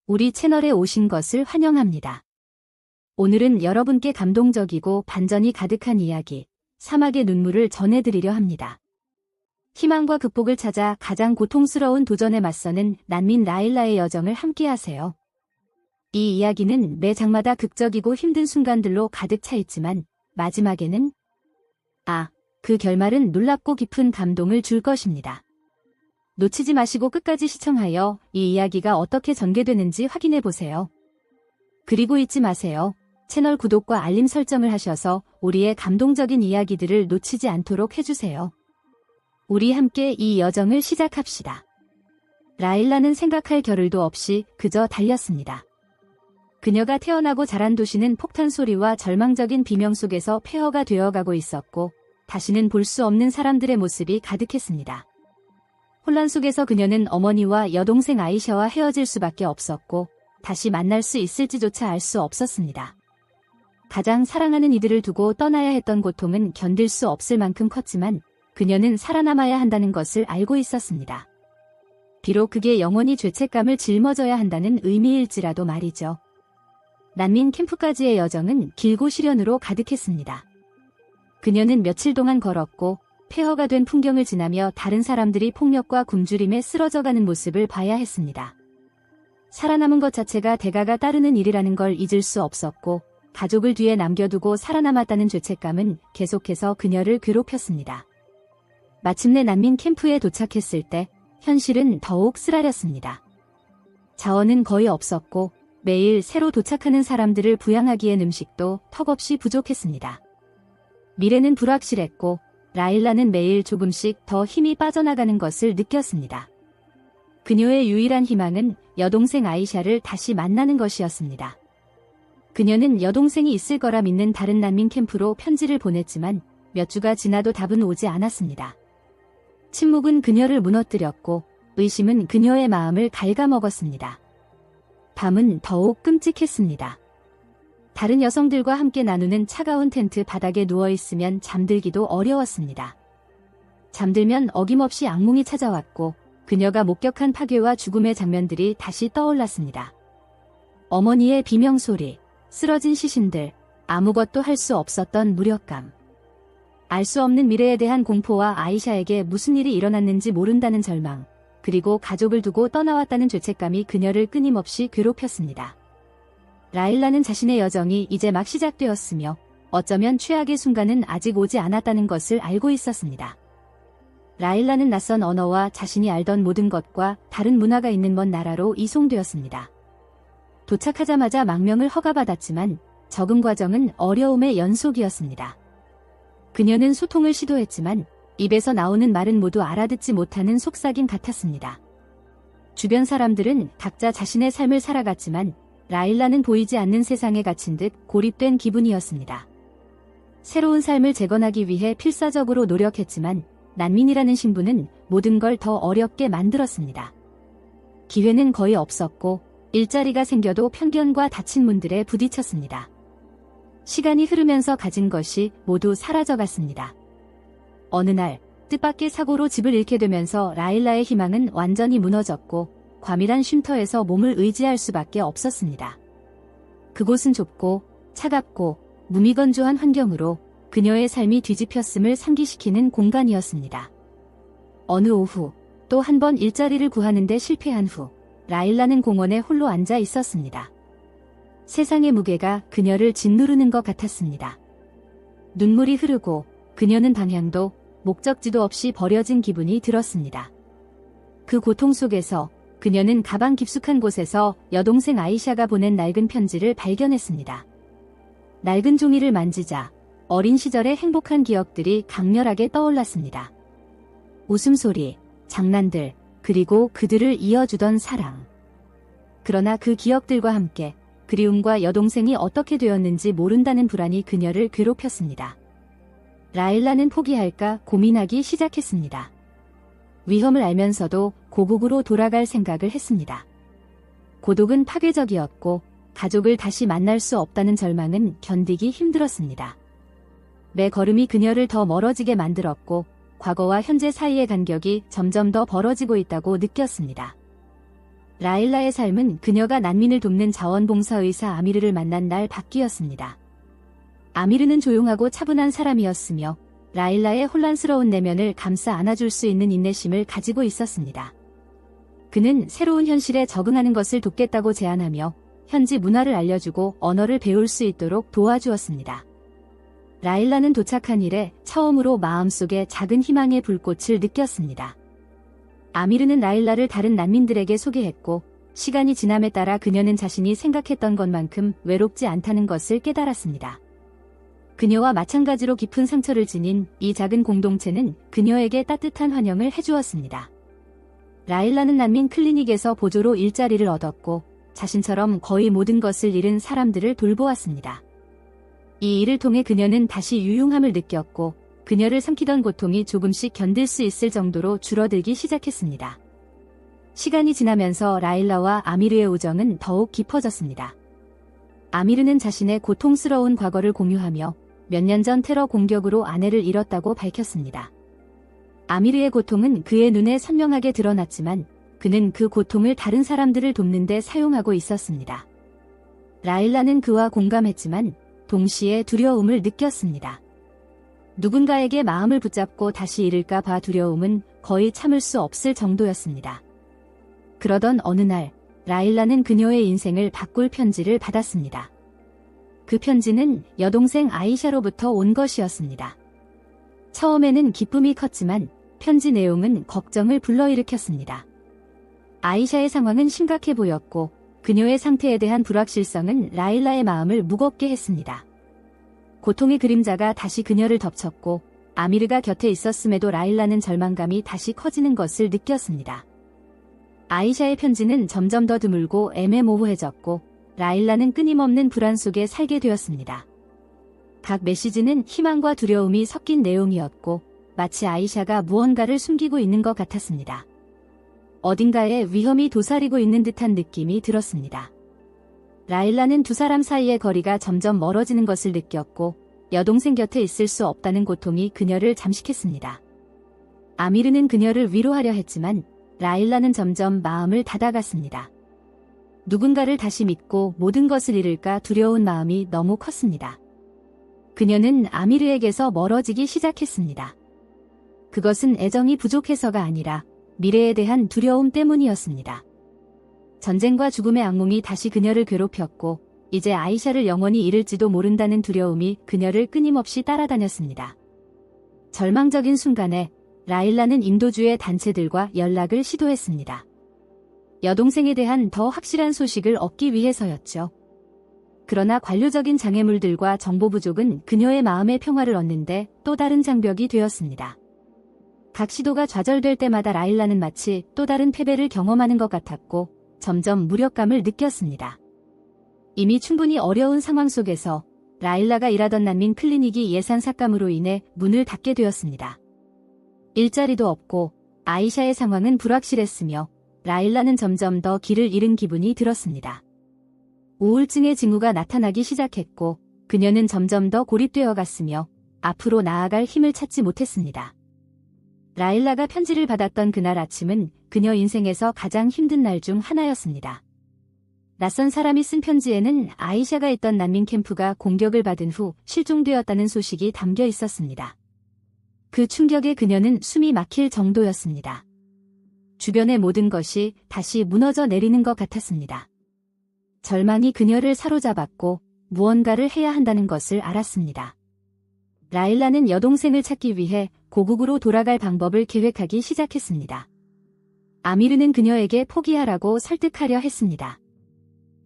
우리 채널에 오신 것을 환영합니다. 오늘은 여러분께 감동적이고 반전이 가득한 이야기, 사막의 눈물을 전해드리려 합니다. 희망과 극복을 찾아 가장 고통스러운 도전에 맞서는 난민 라일라의 여정을 함께하세요. 이 이야기는 매 장마다 극적이고 힘든 순간들로 가득 차 있지만 마지막에는 그 결말은 놀랍고 깊은 감동을 줄 것입니다. 놓치지 마시고 끝까지 시청하여 이 이야기가 어떻게 전개되는지 확인해보세요. 그리고 잊지 마세요. 채널 구독과 알림 설정을 하셔서 우리의 감동적인 이야기들을 놓치지 않도록 해주세요. 우리 함께 이 여정을 시작합시다. 라일라는 생각할 겨를도 없이 그저 달렸습니다. 그녀가 태어나고 자란 도시는 폭탄 소리와 절망적인 비명 속에서 폐허가 되어가고 있었고 다시는 볼 수 없는 사람들의 모습이 가득했습니다. 혼란 속에서 그녀는 어머니와 여동생 아이샤와 헤어질 수밖에 없었고 다시 만날 수 있을지조차 알 수 없었습니다. 가장 사랑하는 이들을 두고 떠나야 했던 고통은 견딜 수 없을 만큼 컸지만 그녀는 살아남아야 한다는 것을 알고 있었습니다. 비록 그게 영원히 죄책감을 짊어져야 한다는 의미일지라도 말이죠. 난민 캠프까지의 여정은 길고 시련으로 가득했습니다. 그녀는 며칠 동안 걸었고 폐허가 된 풍경을 지나며 다른 사람들이 폭력과 굶주림에 쓰러져가는 모습을 봐야 했습니다. 살아남은 것 자체가 대가가 따르는 일이라는 걸 잊을 수 없었고 가족을 뒤에 남겨두고 살아남았다는 죄책감은 계속해서 그녀를 괴롭혔습니다. 마침내 난민 캠프에 도착했을 때 현실은 더욱 쓰라렸습니다. 자원은 거의 없었고 매일 새로 도착하는 사람들을 부양하기엔 음식도 턱없이 부족했습니다. 미래는 불확실했고 라일라는 매일 조금씩 더 힘이 빠져나가는 것을 느꼈습니다. 그녀의 유일한 희망은 여동생 아이샤를 다시 만나는 것이었습니다. 그녀는 여동생이 있을 거라 믿는 다른 난민 캠프로 편지를 보냈지만 몇 주가 지나도 답은 오지 않았습니다. 침묵은 그녀를 무너뜨렸고 의심은 그녀의 마음을 갉아먹었습니다. 밤은 더욱 끔찍했습니다. 다른 여성들과 함께 나누는 차가운 텐트 바닥에 누워있으면 잠들기도 어려웠습니다. 잠들면 어김없이 악몽이 찾아왔고 그녀가 목격한 파괴와 죽음의 장면들이 다시 떠올랐습니다. 어머니의 비명소리, 쓰러진 시신들, 아무것도 할 수 없었던 무력감. 알 수 없는 미래에 대한 공포와 아이샤에게 무슨 일이 일어났는지 모른다는 절망, 그리고 가족을 두고 떠나왔다는 죄책감이 그녀를 끊임없이 괴롭혔습니다. 라일라는 자신의 여정이 이제 막 시작되었으며 어쩌면 최악의 순간은 아직 오지 않았다는 것을 알고 있었습니다. 라일라는 낯선 언어와 자신이 알던 모든 것과 다른 문화가 있는 먼 나라로 이송되었습니다. 도착하자마자 망명을 허가받았지만 적응 과정은 어려움의 연속이었습니다. 그녀는 소통을 시도했지만 입에서 나오는 말은 모두 알아듣지 못하는 속삭임 같았습니다. 주변 사람들은 각자 자신의 삶을 살아갔지만 라일라는 보이지 않는 세상에 갇힌 듯 고립된 기분이었습니다. 새로운 삶을 재건하기 위해 필사적으로 노력했지만 난민이라는 신분은 모든 걸 더 어렵게 만들었습니다. 기회는 거의 없었고 일자리가 생겨도 편견과 닫힌 문들에 부딪혔습니다. 시간이 흐르면서 가진 것이 모두 사라져갔습니다. 어느 날 뜻밖의 사고로 집을 잃게 되면서 라일라의 희망은 완전히 무너졌고 과밀한 쉼터에서 몸을 의지할 수밖에 없었습니다. 그곳은 좁고 차갑고 무미건조한 환경으로 그녀의 삶이 뒤집혔음을 상기시키는 공간이었습니다. 어느 오후 또 한 번 일자리를 구하는 데 실패한 후 라일라는 공원에 홀로 앉아 있었습니다. 세상의 무게가 그녀를 짓누르는 것 같았습니다. 눈물이 흐르고 그녀는 방향도 목적지도 없이 버려진 기분이 들었습니다. 그 고통 속에서 그녀는 가방 깊숙한 곳에서 여동생 아이샤가 보낸 낡은 편지를 발견했습니다. 낡은 종이를 만지자 어린 시절의 행복한 기억들이 강렬하게 떠올랐습니다. 웃음소리, 장난들, 그리고 그들을 이어주던 사랑. 그러나 그 기억들과 함께 그리움과 여동생이 어떻게 되었는지 모른다는 불안이 그녀를 괴롭혔습니다. 라일라는 포기할까 고민하기 시작했습니다. 위험을 알면서도 고국으로 돌아갈 생각을 했습니다. 고독은 파괴적이었고 가족을 다시 만날 수 없다는 절망은 견디기 힘들었습니다. 매 걸음이 그녀를 더 멀어지게 만들었고 과거와 현재 사이의 간격이 점점 더 벌어지고 있다고 느꼈습니다. 라일라의 삶은 그녀가 난민을 돕는 자원봉사의사 아미르를 만난 날 바뀌었습니다. 아미르는 조용하고 차분한 사람이었으며 라일라의 혼란스러운 내면을 감싸 안아줄 수 있는 인내심을 가지고 있었습니다. 그는 새로운 현실에 적응하는 것을 돕겠다고 제안하며 현지 문화를 알려주고 언어를 배울 수 있도록 도와주었습니다. 라일라는 도착한 이래 처음으로 마음속에 작은 희망의 불꽃을 느꼈습니다. 아미르는 라일라를 다른 난민들에게 소개했고 시간이 지남에 따라 그녀는 자신이 생각했던 것만큼 외롭지 않다는 것을 깨달았습니다. 그녀와 마찬가지로 깊은 상처를 지닌 이 작은 공동체는 그녀에게 따뜻한 환영을 해주었습니다. 라일라는 난민 클리닉에서 보조로 일자리를 얻었고 자신처럼 거의 모든 것을 잃은 사람들을 돌보았습니다. 이 일을 통해 그녀는 다시 유용함을 느꼈고 그녀를 삼키던 고통이 조금씩 견딜 수 있을 정도로 줄어들기 시작했습니다. 시간이 지나면서 라일라와 아미르의 우정은 더욱 깊어졌습니다. 아미르는 자신의 고통스러운 과거를 공유하며 몇 년 전 테러 공격으로 아내를 잃었다고 밝혔습니다. 아미르의 고통은 그의 눈에 선명하게 드러났지만 그는 그 고통을 다른 사람들을 돕는 데 사용하고 있었습니다. 라일라는 그와 공감했지만 동시에 두려움을 느꼈습니다. 누군가에게 마음을 붙잡고 다시 잃을까 봐 두려움은 거의 참을 수 없을 정도였습니다. 그러던 어느 날 라일라는 그녀의 인생을 바꿀 편지를 받았습니다. 그 편지는 여동생 아이샤로부터 온 것이었습니다. 처음에는 기쁨이 컸지만 편지 내용은 걱정을 불러일으켰습니다. 아이샤의 상황은 심각해 보였고 그녀의 상태에 대한 불확실성은 라일라의 마음을 무겁게 했습니다. 고통의 그림자가 다시 그녀를 덮쳤고 아미르가 곁에 있었음에도 라일라는 절망감이 다시 커지는 것을 느꼈습니다. 아이샤의 편지는 점점 더 드물고 애매모호해졌고 라일라는 끊임없는 불안 속에 살게 되었습니다. 각 메시지는 희망과 두려움이 섞인 내용이었고 마치 아이샤가 무언가를 숨기고 있는 것 같았습니다. 어딘가에 위험이 도사리고 있는 듯한 느낌이 들었습니다. 라일라는 두 사람 사이의 거리가 점점 멀어지는 것을 느꼈고 여동생 곁에 있을 수 없다는 고통이 그녀를 잠식했습니다. 아미르는 그녀를 위로하려 했지만 라일라는 점점 마음을 닫아갔습니다. 누군가를 다시 믿고 모든 것을 잃을까 두려운 마음이 너무 컸습니다. 그녀는 아미르에게서 멀어지기 시작했습니다. 그것은 애정이 부족해서가 아니라 미래에 대한 두려움 때문이었습니다. 전쟁과 죽음의 악몽이 다시 그녀를 괴롭혔고 이제 아이샤를 영원히 잃을지도 모른다는 두려움이 그녀를 끊임없이 따라다녔습니다. 절망적인 순간에 라일라는 인도주의 단체들과 연락을 시도했습니다. 여동생에 대한 더 확실한 소식을 얻기 위해서였죠. 그러나 관료적인 장애물들과 정보 부족은 그녀의 마음의 평화를 얻는데 또 다른 장벽이 되었습니다. 각 시도가 좌절될 때마다 라일라는 마치 또 다른 패배를 경험하는 것 같았고 점점 무력감을 느꼈습니다. 이미 충분히 어려운 상황 속에서 라일라가 일하던 난민 클리닉이 예산 삭감으로 인해 문을 닫게 되었습니다. 일자리도 없고 아이샤의 상황은 불확실했으며 라일라는 점점 더 길을 잃은 기분이 들었습니다. 우울증의 징후가 나타나기 시작했고 그녀는 점점 더 고립되어 갔으며 앞으로 나아갈 힘을 찾지 못했습니다. 라일라가 편지를 받았던 그날 아침은 그녀 인생에서 가장 힘든 날 중 하나였습니다. 낯선 사람이 쓴 편지에는 아이샤가 있던 난민 캠프가 공격을 받은 후 실종되었다는 소식이 담겨 있었습니다. 그 충격에 그녀는 숨이 막힐 정도였습니다. 주변의 모든 것이 다시 무너져 내리는 것 같았습니다. 절망이 그녀를 사로잡았고 무언가를 해야 한다는 것을 알았습니다. 라일라는 여동생을 찾기 위해 고국으로 돌아갈 방법을 계획하기 시작했습니다. 아미르는 그녀에게 포기하라고 설득하려 했습니다.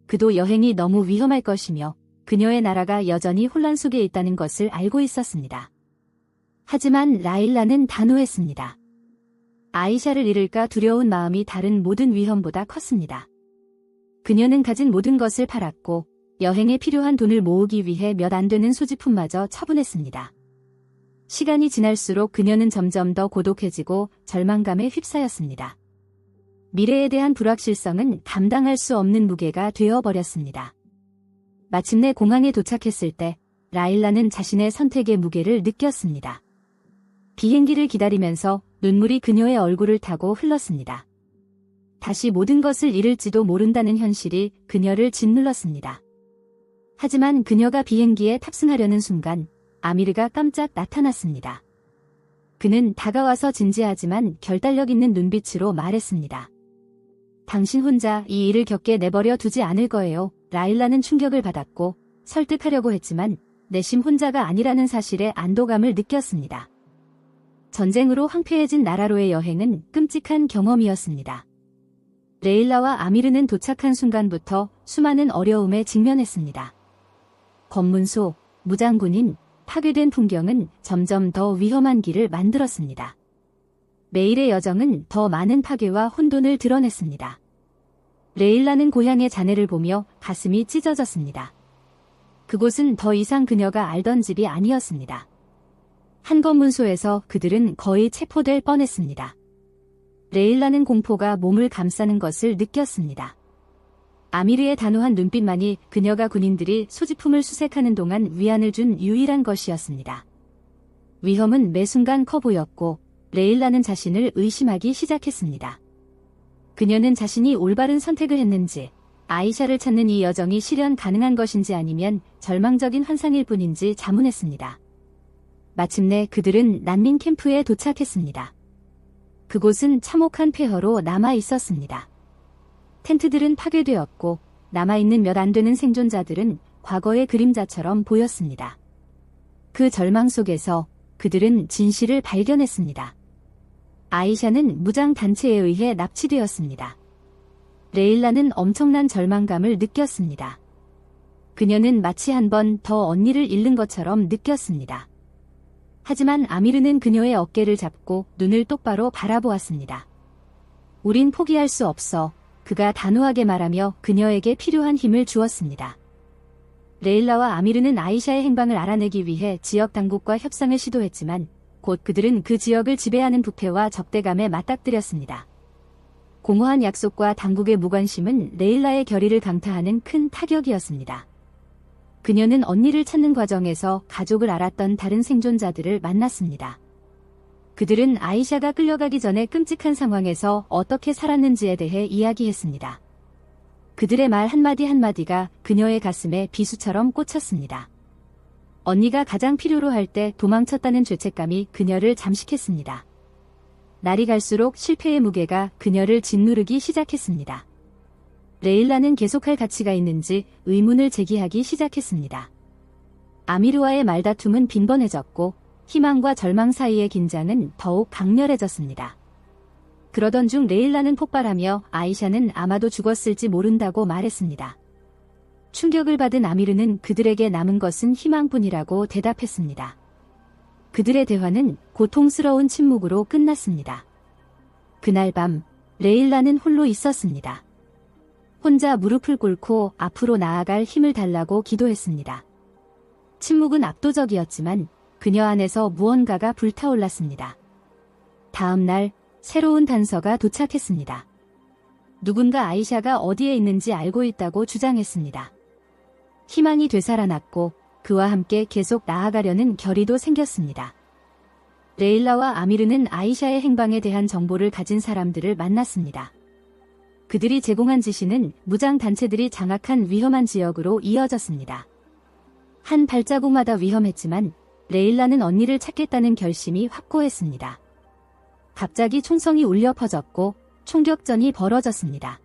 그도 여행이 너무 위험할 것이며 그녀의 나라가 여전히 혼란 속에 있다는 것을 알고 있었습니다. 하지만 라일라는 단호했습니다. 아이샤를 잃을까 두려운 마음이 다른 모든 위험보다 컸습니다. 그녀는 가진 모든 것을 팔았고 여행에 필요한 돈을 모으기 위해 몇 안 되는 소지품마저 처분했습니다. 시간이 지날수록 그녀는 점점 더 고독해지고 절망감에 휩싸였습니다. 미래에 대한 불확실성은 감당할 수 없는 무게가 되어버렸습니다. 마침내 공항에 도착했을 때 라일라는 자신의 선택의 무게를 느꼈습니다. 비행기를 기다리면서 눈물이 그녀의 얼굴을 타고 흘렀습니다. 다시 모든 것을 잃을지도 모른다는 현실이 그녀를 짓눌렀습니다. 하지만 그녀가 비행기에 탑승하려는 순간 아미르가 깜짝 나타났습니다. 그는 다가와서 진지하지만 결단력 있는 눈빛으로 말했습니다. 당신 혼자 이 일을 겪게 내버려 두지 않을 거예요. 라일라는 충격을 받았고 설득하려고 했지만 내심 혼자가 아니라는 사실에 안도감을 느꼈습니다. 전쟁으로 황폐해진 나라로의 여행은 끔찍한 경험이었습니다. 레일라와 아미르는 도착한 순간부터 수많은 어려움에 직면했습니다. 검문소, 무장군인, 파괴된 풍경은 점점 더 위험한 길을 만들었습니다. 매일의 여정은 더 많은 파괴와 혼돈을 드러냈습니다. 레일라는 고향의 자네를 보며 가슴이 찢어졌습니다. 그곳은 더 이상 그녀가 알던 집이 아니었습니다. 한 검문소에서 그들은 거의 체포될 뻔했습니다. 레일라는 공포가 몸을 감싸는 것을 느꼈습니다. 아미르의 단호한 눈빛만이 그녀가 군인들이 소지품을 수색하는 동안 위안을 준 유일한 것이었습니다. 위험은 매 순간 커 보였고 레일라는 자신을 의심하기 시작했습니다. 그녀는 자신이 올바른 선택을 했는지, 아이샤를 찾는 이 여정이 실현 가능한 것인지 아니면 절망적인 환상일 뿐인지 자문했습니다. 마침내 그들은 난민 캠프에 도착했습니다. 그곳은 참혹한 폐허로 남아 있었습니다. 텐트들은 파괴되었고 남아있는 몇 안 되는 생존자들은 과거의 그림자처럼 보였습니다. 그 절망 속에서 그들은 진실을 발견했습니다. 아이샤는 무장단체에 의해 납치되었습니다. 레일라는 엄청난 절망감을 느꼈습니다. 그녀는 마치 한 번 더 언니를 잃는 것처럼 느꼈습니다. 하지만 아미르는 그녀의 어깨를 잡고 눈을 똑바로 바라보았습니다. 우린 포기할 수 없어. 그가 단호하게 말하며 그녀에게 필요한 힘을 주었습니다. 레일라와 아미르는 아이샤의 행방을 알아내기 위해 지역 당국과 협상을 시도했지만 곧 그들은 그 지역을 지배하는 부패와 적대감에 맞닥뜨렸습니다. 공허한 약속과 당국의 무관심은 레일라의 결의를 강타하는 큰 타격이었습니다. 그녀는 언니를 찾는 과정에서 가족을 알았던 다른 생존자들을 만났습니다. 그들은 아이샤가 끌려가기 전에 끔찍한 상황에서 어떻게 살았는지에 대해 이야기했습니다. 그들의 말 한마디 한마디가 그녀의 가슴에 비수처럼 꽂혔습니다. 언니가 가장 필요로 할 때 도망쳤다는 죄책감이 그녀를 잠식했습니다. 날이 갈수록 실패의 무게가 그녀를 짓누르기 시작했습니다. 레일라는 계속할 가치가 있는지 의문을 제기하기 시작했습니다. 아미르와의 말다툼은 빈번해졌고 희망과 절망 사이의 긴장은 더욱 강렬해졌습니다. 그러던 중 레일라는 폭발하며 아이샤는 아마도 죽었을지 모른다고 말했습니다. 충격을 받은 아미르는 그들에게 남은 것은 희망뿐이라고 대답했습니다. 그들의 대화는 고통스러운 침묵으로 끝났습니다. 그날 밤 레일라는 홀로 있었습니다. 혼자 무릎을 꿇고 앞으로 나아갈 힘을 달라고 기도했습니다. 침묵은 압도적이었지만 그녀 안에서 무언가가 불타올랐습니다. 다음 날 새로운 단서가 도착했습니다. 누군가 아이샤가 어디에 있는지 알고 있다고 주장했습니다. 희망이 되살아났고 그와 함께 계속 나아가려는 결의도 생겼습니다. 레일라와 아미르는 아이샤의 행방에 대한 정보를 가진 사람들을 만났습니다. 그들이 제공한 지시는 무장단체들이 장악한 위험한 지역으로 이어졌습니다. 한 발자국마다 위험했지만 레일라는 언니를 찾겠다는 결심이 확고했습니다. 갑자기 총성이 울려 퍼졌고 총격전이 벌어졌습니다.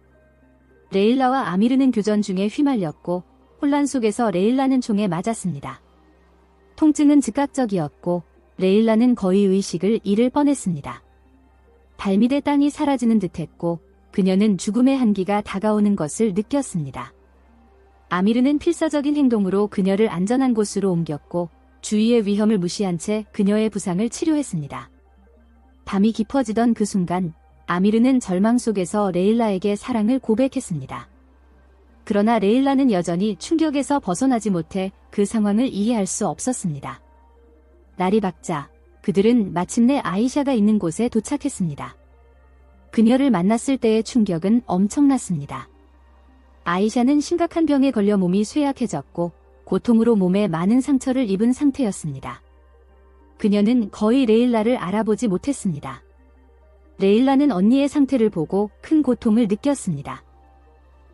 레일라와 아미르는 교전 중에 휘말렸고 혼란 속에서 레일라는 총에 맞았습니다. 통증은 즉각적이었고 레일라는 거의 의식을 잃을 뻔했습니다. 발밑의 땅이 사라지는 듯했고 그녀는 죽음의 한기가 다가오는 것을 느꼈습니다. 아미르는 필사적인 행동으로 그녀를 안전한 곳으로 옮겼고 주위의 위험을 무시한 채 그녀의 부상을 치료했습니다. 밤이 깊어지던 그 순간 아미르는 절망 속에서 레일라에게 사랑을 고백했습니다. 그러나 레일라는 여전히 충격에서 벗어나지 못해 그 상황을 이해할 수 없었습니다. 날이 밝자 그들은 마침내 아이샤가 있는 곳에 도착했습니다. 그녀를 만났을 때의 충격은 엄청났습니다. 아이샤는 심각한 병에 걸려 몸이 쇠약해졌고 고통으로 몸에 많은 상처를 입은 상태였습니다. 그녀는 거의 레일라를 알아보지 못했습니다. 레일라는 언니의 상태를 보고 큰 고통을 느꼈습니다.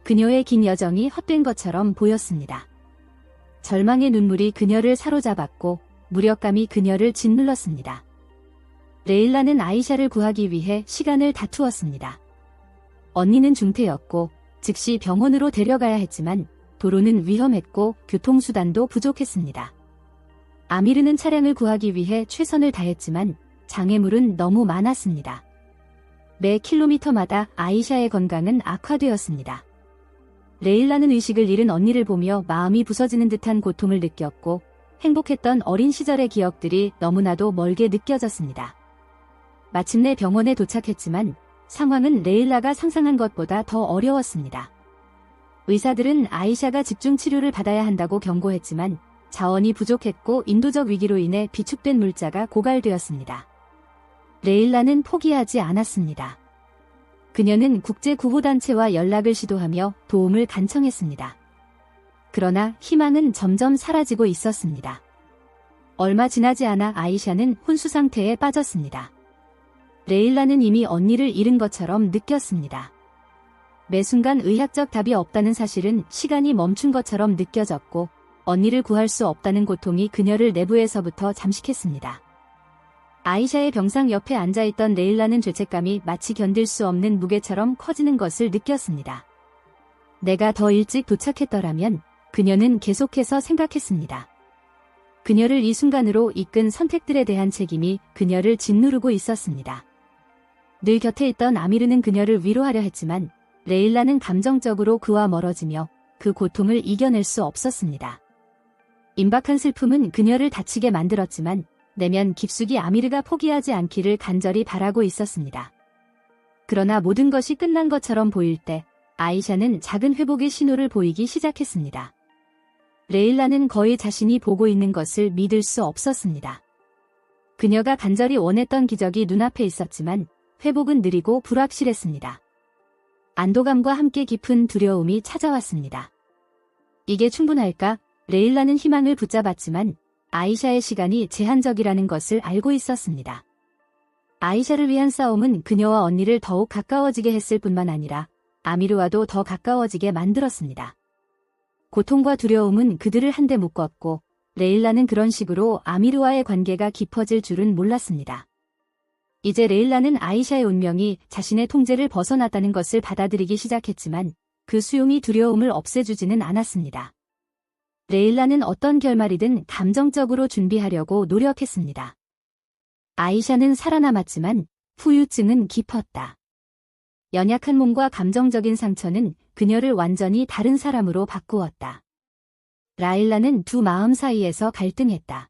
그녀의 긴 여정이 헛된 것처럼 보였습니다. 절망의 눈물이 그녀를 사로잡았고 무력감이 그녀를 짓눌렀습니다. 레일라는 아이샤를 구하기 위해 시간을 다투었습니다. 언니는 중태였고 즉시 병원으로 데려가야 했지만 도로는 위험했고 교통수단도 부족했습니다. 아미르는 차량을 구하기 위해 최선을 다했지만 장애물은 너무 많았습니다. 매 킬로미터마다 아이샤의 건강은 악화되었습니다. 레일라는 의식을 잃은 언니를 보며 마음이 부서지는 듯한 고통을 느꼈고 행복했던 어린 시절의 기억들이 너무나도 멀게 느껴졌습니다. 마침내 병원에 도착했지만 상황은 레일라가 상상한 것보다 더 어려웠습니다. 의사들은 아이샤가 집중 치료를 받아야 한다고 경고했지만 자원이 부족했고 인도적 위기로 인해 비축된 물자가 고갈되었습니다. 레일라는 포기하지 않았습니다. 그녀는 국제구호단체와 연락을 시도하며 도움을 간청했습니다. 그러나 희망은 점점 사라지고 있었습니다. 얼마 지나지 않아 아이샤는 혼수 상태에 빠졌습니다. 레일라는 이미 언니를 잃은 것처럼 느꼈습니다. 매 순간 의학적 답이 없다는 사실은 시간이 멈춘 것처럼 느껴졌고 언니를 구할 수 없다는 고통이 그녀를 내부에서부터 잠식했습니다. 아이샤의 병상 옆에 앉아있던 레일라는 죄책감이 마치 견딜 수 없는 무게처럼 커지는 것을 느꼈습니다. 내가 더 일찍 도착했더라면 그녀는 계속해서 생각했습니다. 그녀를 이 순간으로 이끈 선택들에 대한 책임이 그녀를 짓누르고 있었습니다. 늘 곁에 있던 아미르는 그녀를 위로하려 했지만 레일라는 감정적으로 그와 멀어지며 그 고통을 이겨낼 수 없었습니다. 임박한 슬픔은 그녀를 다치게 만들었지만 내면 깊숙이 아미르가 포기하지 않기를 간절히 바라고 있었습니다. 그러나 모든 것이 끝난 것처럼 보일 때 아이샤는 작은 회복의 신호를 보이기 시작했습니다. 레일라는 거의 자신이 보고 있는 것을 믿을 수 없었습니다. 그녀가 간절히 원했던 기적이 눈앞에 있었지만 회복은 느리고 불확실했습니다. 안도감과 함께 깊은 두려움이 찾아왔습니다. 이게 충분할까? 레일라는 희망을 붙잡았지만 아이샤의 시간이 제한적이라는 것을 알고 있었습니다. 아이샤를 위한 싸움은 그녀와 언니를 더욱 가까워지게 했을 뿐만 아니라 아미르와도 더 가까워지게 만들었습니다. 고통과 두려움은 그들을 한데 묶었고 레일라는 그런 식으로 아미르와의 관계가 깊어질 줄은 몰랐습니다. 이제 레일라는 아이샤의 운명이 자신의 통제를 벗어났다는 것을 받아들이기 시작했지만 그 수용이 두려움을 없애주지는 않았습니다. 레일라는 어떤 결말이든 감정적으로 준비하려고 노력했습니다. 아이샤는 살아남았지만 후유증은 깊었다. 연약한 몸과 감정적인 상처는 그녀를 완전히 다른 사람으로 바꾸었다. 라일라는 두 마음 사이에서 갈등했다.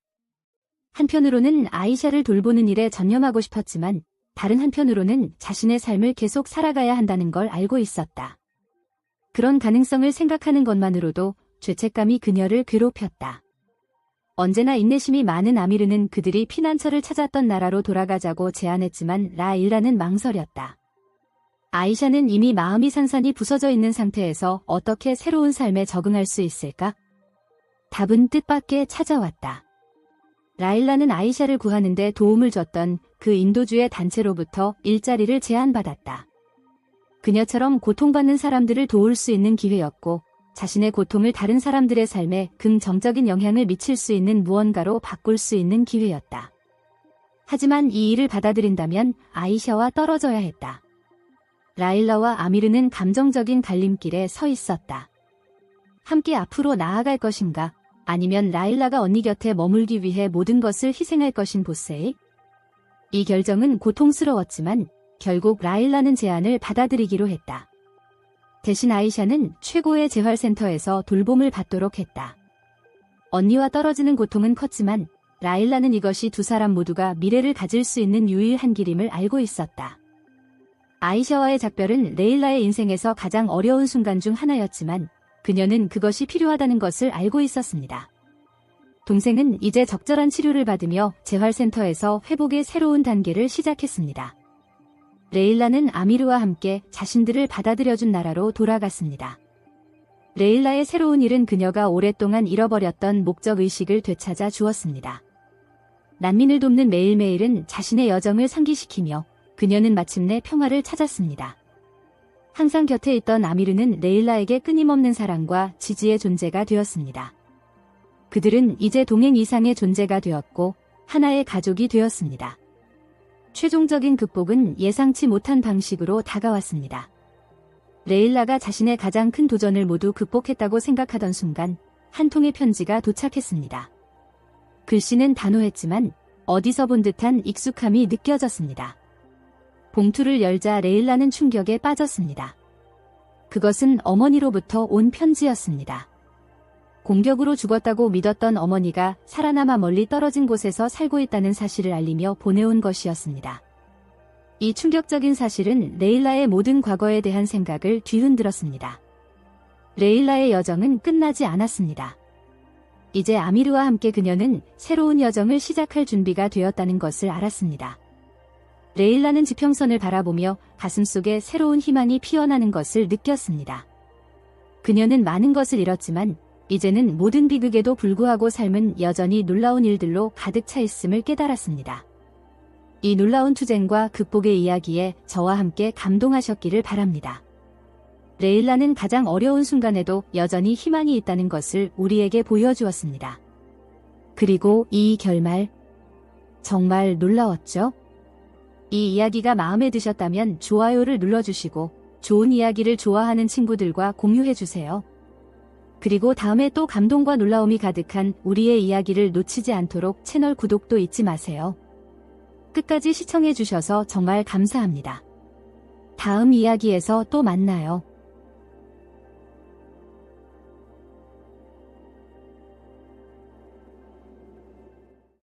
한편으로는 아이샤를 돌보는 일에 전념하고 싶었지만 다른 한편으로는 자신의 삶을 계속 살아가야 한다는 걸 알고 있었다. 그런 가능성을 생각하는 것만으로도 죄책감이 그녀를 괴롭혔다. 언제나 인내심이 많은 아미르는 그들이 피난처를 찾았던 나라로 돌아가자고 제안했지만 라일라는 망설였다. 아이샤는 이미 마음이 산산이 부서져 있는 상태에서 어떻게 새로운 삶에 적응할 수 있을까? 답은 뜻밖의 찾아왔다. 라일라는 아이샤를 구하는데 도움을 줬던 그 인도주의 단체로부터 일자리를 제안받았다. 그녀처럼 고통받는 사람들을 도울 수 있는 기회였고 자신의 고통을 다른 사람들의 삶에 긍정적인 영향을 미칠 수 있는 무언가로 바꿀 수 있는 기회였다. 하지만 이 일을 받아들인다면 아이샤와 떨어져야 했다. 라일라와 아미르는 감정적인 갈림길에 서 있었다. 함께 앞으로 나아갈 것인가? 아니면 라일라가 언니 곁에 머물기 위해 모든 것을 희생할 것인 보세이? 이 결정은 고통스러웠지만 결국 라일라는 제안을 받아들이기로 했다. 대신 아이샤는 최고의 재활센터에서 돌봄을 받도록 했다. 언니와 떨어지는 고통은 컸지만 라일라는 이것이 두 사람 모두가 미래를 가질 수 있는 유일한 길임을 알고 있었다. 아이샤와의 작별은 레일라의 인생에서 가장 어려운 순간 중 하나였지만 그녀는 그것이 필요하다는 것을 알고 있었습니다. 동생은 이제 적절한 치료를 받으며 재활센터에서 회복의 새로운 단계를 시작했습니다. 레일라는 아미르와 함께 자신들을 받아들여준 나라로 돌아갔습니다. 레일라의 새로운 일은 그녀가 오랫동안 잃어버렸던 목적의식을 되찾아 주었습니다. 난민을 돕는 매일매일은 자신의 여정을 상기시키며 그녀는 마침내 평화를 찾았습니다. 항상 곁에 있던 아미르는 레일라에게 끊임없는 사랑과 지지의 존재가 되었습니다. 그들은 이제 동행 이상의 존재가 되었고 하나의 가족이 되었습니다. 최종적인 극복은 예상치 못한 방식으로 다가왔습니다. 레일라가 자신의 가장 큰 도전을 모두 극복했다고 생각하던 순간 한 통의 편지가 도착했습니다. 글씨는 단호했지만 어디서 본 듯한 익숙함이 느껴졌습니다. 봉투를 열자 레일라는 충격에 빠졌습니다. 그것은 어머니로부터 온 편지였습니다. 공격으로 죽었다고 믿었던 어머니가 살아남아 멀리 떨어진 곳에서 살고 있다는 사실을 알리며 보내온 것이었습니다. 이 충격적인 사실은 레일라의 모든 과거에 대한 생각을 뒤흔들었습니다. 레일라의 여정은 끝나지 않았습니다. 이제 아미르와 함께 그녀는 새로운 여정을 시작할 준비가 되었다는 것을 알았습니다. 레일라는 지평선을 바라보며 가슴속에 새로운 희망이 피어나는 것을 느꼈습니다. 그녀는 많은 것을 잃었지만 이제는 모든 비극에도 불구하고 삶은 여전히 놀라운 일들로 가득 차 있음을 깨달았습니다. 이 놀라운 투쟁과 극복의 이야기에 저와 함께 감동하셨기를 바랍니다. 레일라는 가장 어려운 순간에도 여전히 희망이 있다는 것을 우리에게 보여주었습니다. 그리고 이 결말, 정말 놀라웠죠? 이 이야기가 마음에 드셨다면 좋아요를 눌러주시고 좋은 이야기를 좋아하는 친구들과 공유해주세요. 그리고 다음에 또 감동과 놀라움이 가득한 우리의 이야기를 놓치지 않도록 채널 구독도 잊지 마세요. 끝까지 시청해주셔서 정말 감사합니다. 다음 이야기에서 또 만나요.